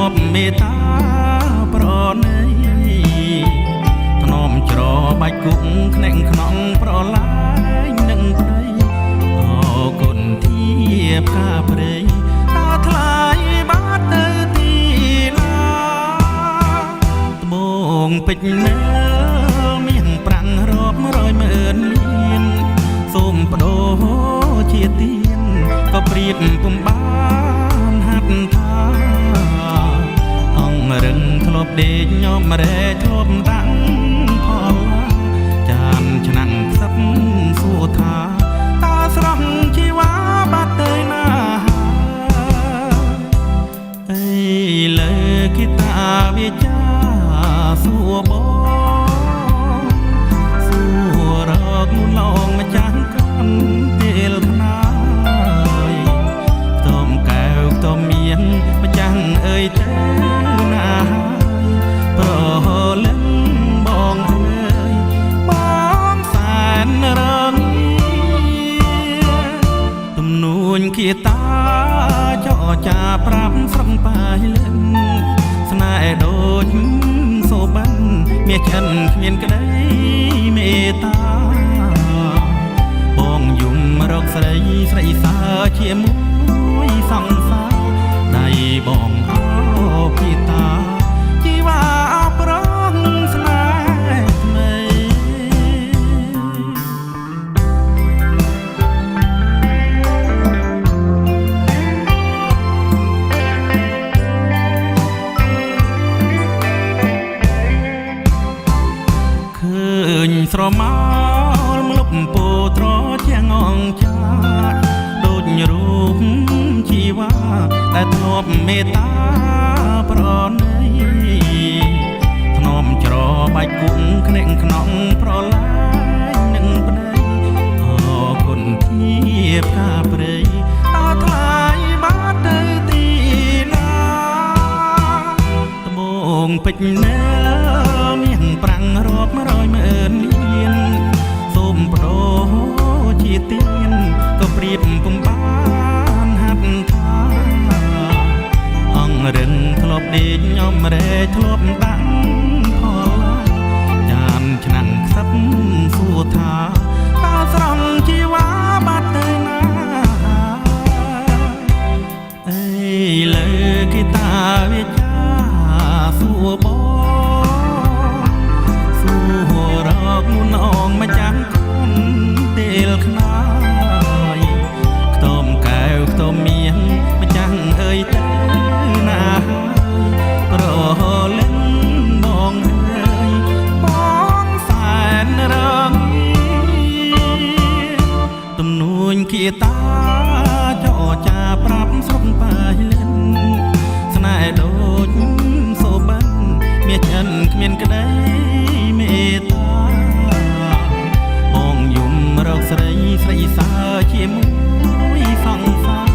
บเมตตาប្រណីធ្នមច្របាច់គុកខ្នែងខ្នងប្រឡាយនឹងព្រៃអរគុណធៀបការព្រៃតាថ្លៃបាត់ទៅទីឡាត្បូងពេជ្រនៅមាសប្រាំងរាប់រយម៉ឺនលានសូមបដូរជាទៀនក៏ប្រៀបពុំបានហាត់ថាអង្គរឹងធ្លាប់ដេកញោមរែធ្លាប់តាំងផលចានឆ្នាំងខ្សឹបសួរថាតើស្រស់ជីវ៉ាបាត់ទៅណាអីលើគិតាវាចាសួរបងសួររកនោះឡងម្ចាស់កូនពេលខ្នាយខ្ទមកែវខ្ទមៀនម្ចាស់អើយទៅណាប្រលឹងបងអើយបងសែនរងទំនួញគៀតាចោចាប្រាប់ស្រំបាយលឹងស្នេហ៍ដូចសូបានមាសចិនគ្មានក្តីមេត្តាបងយំរកស្រីស្រីសាជាមួយសង្សារដៃបងអោពីតាជីវ៉ាប្រងស្នេហ៍ថ្មីឃើញស្រមោលមលប់ពោត្រជាងងចាដូចរូបជីវ៉ាដែលធ្លាប់មេត្តាប្រណីធ្នមច្របាច់គុកខ្នែងខ្នងប្រឡាយនឹងប្តីអរគុណធៀបការព្រៃតើថ្លៃបាត់ទៅទីណាត្បូងពេជ្រនៅមាសប្រាំងរាប់រយម៉ឺនលានសូមបដូរជាទៀនក៏ប្រៀបពុំបានហាត់ថាអង្គរឹងធ្លាប់ដេកញោមរែធ្លាប់តាំងផលចានឆ្នាំងខ្សឹបសួរថាតើស្រង់ជីវ៉ាបាត់ទៅណាអីលើគិតាវាចាសួរបងសួររកមុនអងម្ចាំងកូនពេលខ្នាយខ្ទមកែវខ្ទមៀនម្ចាំងអើយទៅណាប្រលឹងបងអើយបងសែនរងទំនួញគៀតាចោចាប្រាប់ស្រុកបាយលិនស្នេហ៍ដូចសូបានមាសចិនគ្មានក្តីមេត្តាបងយំរកស្រីស្រីសាជាមួយសង្សារ